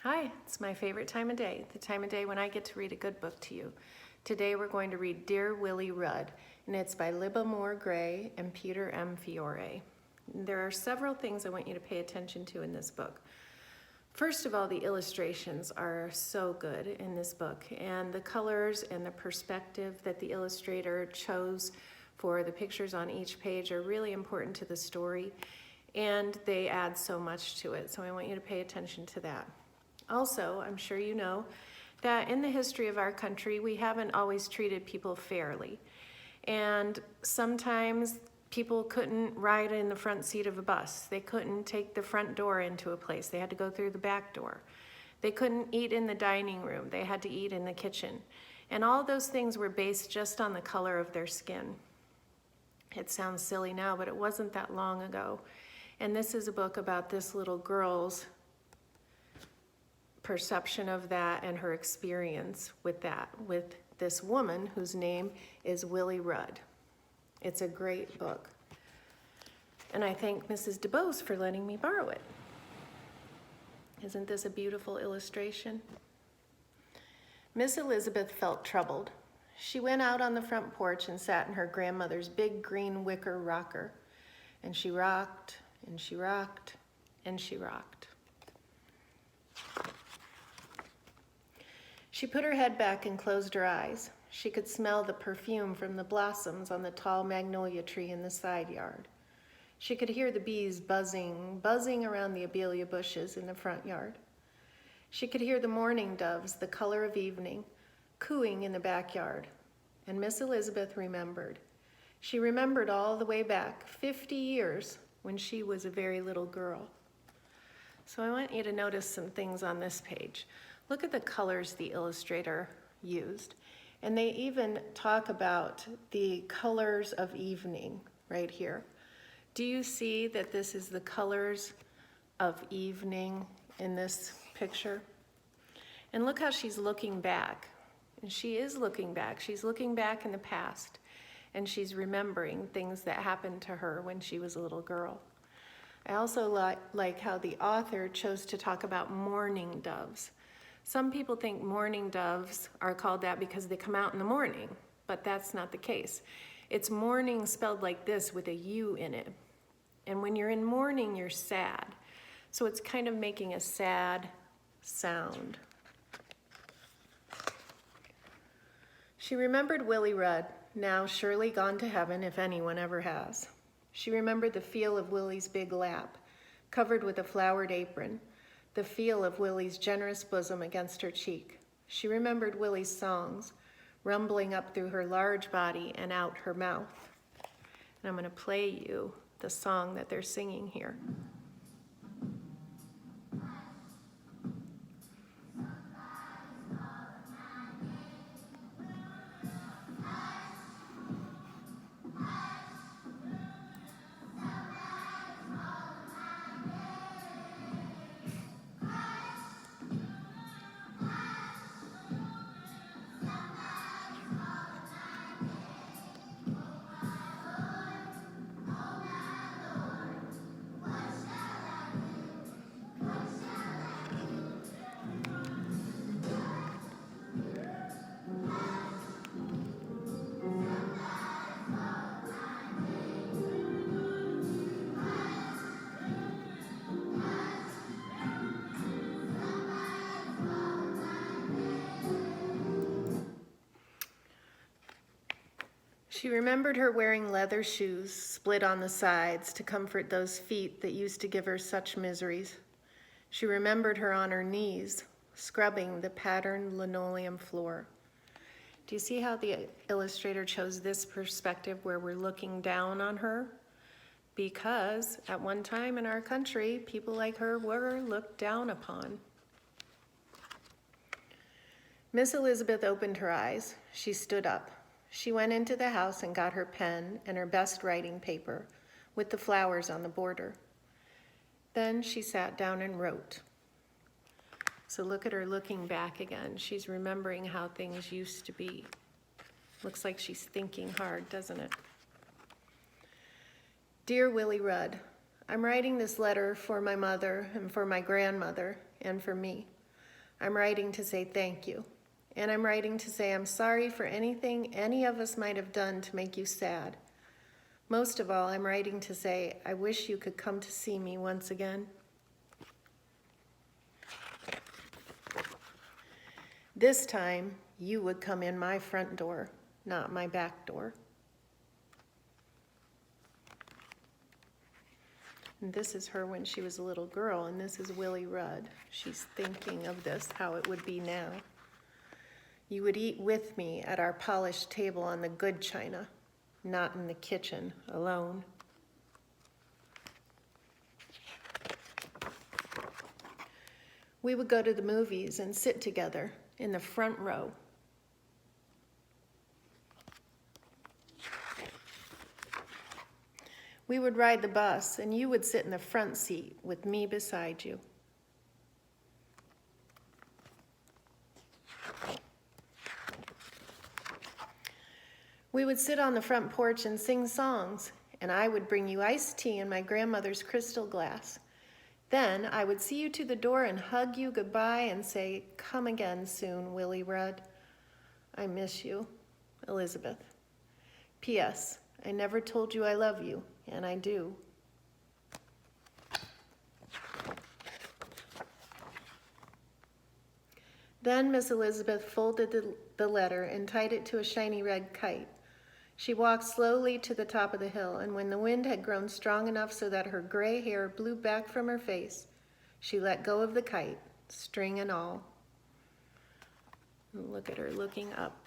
Hi, it's my favorite time of day, the time of day when I get to read a good book to you. Today we're going to read Dear Willie Rudd, and it's by Libba Moore Gray and Peter M. Fiore. There are several things I want you to pay attention to in this book. First of all, the illustrations are so good in this book, and the colors and the perspective that the illustrator chose for the pictures on each page are really important to the story, and they add so much to it, so I want you to pay attention to that. Also, I'm sure you know that in the history of our country, we haven't always treated people fairly. And sometimes people couldn't ride in the front seat of a bus. They couldn't take the front door into a place. They had to go through the back door. They couldn't eat in the dining room. They had to eat in the kitchen. And all those things were based just on the color of their skin. It sounds silly now, but it wasn't that long ago. And this is a book about this little girl's perception of that and her experience with that, with this woman whose name is Willie Rudd. It's a great book. And I thank Mrs. DuBose for letting me borrow it. Isn't this a beautiful illustration? Miss Elizabeth felt troubled. She went out on the front porch and sat in her grandmother's big green wicker rocker. And she rocked, and she rocked, and she rocked. She put her head back and closed her eyes. She could smell the perfume from the blossoms on the tall magnolia tree in the side yard. She could hear the bees buzzing around the abelia bushes in the front yard. She could hear the mourning doves, the color of evening, cooing in the backyard. And Miss Elizabeth remembered. She remembered all the way back, 50 years, when she was a very little girl. So I want you to notice some things on this page. Look at the colors the illustrator used. And they even talk about the colors of evening right here. Do you see that this is the colors of evening in this picture? And look how she's looking back. And she is looking back. She's looking back in the past. And she's remembering things that happened to her when she was a little girl. I also like how the author chose to talk about mourning doves. Some people think mourning doves are called that because they come out in the morning, but that's not the case. It's mourning spelled like this with a U in it. And when you're in mourning, you're sad. So it's kind of making a sad sound. She remembered Willie Rudd, now surely gone to heaven if anyone ever has. She remembered the feel of Willie's big lap, covered with a flowered apron, the feel of Willie's generous bosom against her cheek. She remembered Willie's songs, rumbling up through her large body and out her mouth. And I'm going to play you the song that they're singing here. She remembered her wearing leather shoes, split on the sides, to comfort those feet that used to give her such miseries. She remembered her on her knees, scrubbing the patterned linoleum floor. Do you see how the illustrator chose this perspective where we're looking down on her? Because at one time in our country, people like her were looked down upon. Miss Elizabeth opened her eyes. She stood up. She went into the house and got her pen and her best writing paper with the flowers on the border. Then she sat down and wrote. So look at her looking back again. She's remembering how things used to be. Looks like she's thinking hard, doesn't it? Dear Willie Rudd, I'm writing this letter for my mother and for my grandmother and for me. I'm writing to say thank you. And I'm writing to say I'm sorry for anything any of us might have done to make you sad. Most of all, I'm writing to say I wish you could come to see me once again. This time, you would come in my front door, not my back door. And this is her when she was a little girl, and this is Willie Rudd. She's thinking of this, how it would be now. You would eat with me at our polished table on the good china, not in the kitchen alone. We would go to the movies and sit together in the front row. We would ride the bus, and you would sit in the front seat with me beside you. We would sit on the front porch and sing songs, and I would bring you iced tea in my grandmother's crystal glass. Then I would see you to the door and hug you goodbye and say, "Come again soon, Willie Rudd. I miss you, Elizabeth. P.S. I never told you I love you, and I do." Then Miss Elizabeth folded the letter and tied it to a shiny red kite. She walked slowly to the top of the hill, and when the wind had grown strong enough so that her gray hair blew back from her face, she let go of the kite, string and all. And look at her looking up.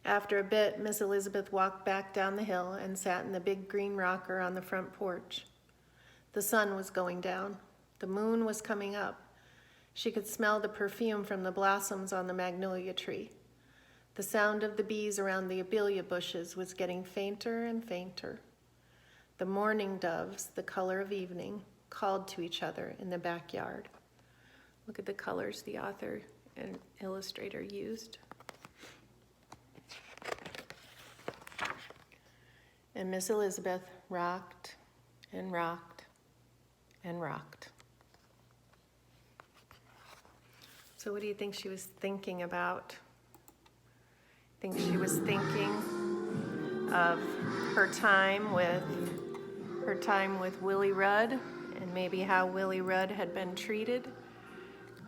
After a bit, Miss Elizabeth walked back down the hill and sat in the big green rocker on the front porch. The sun was going down. The moon was coming up. She could smell the perfume from the blossoms on the magnolia tree. The sound of the bees around the abelia bushes was getting fainter and fainter. The mourning doves, the color of evening, called to each other in the backyard. Look at the colors the author and illustrator used. And Miss Elizabeth rocked and rocked and rocked. So what do you think she was thinking about? I think she was thinking of her time with Willie Rudd, and maybe how Willie Rudd had been treated,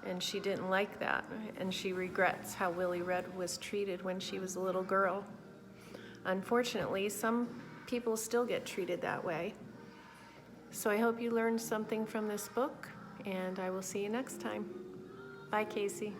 and she didn't like that, and she regrets how Willie Rudd was treated when she was a little girl. Unfortunately, some people still get treated that way. So I hope you learned something from this book, and I will see you next time. Bye, Casey.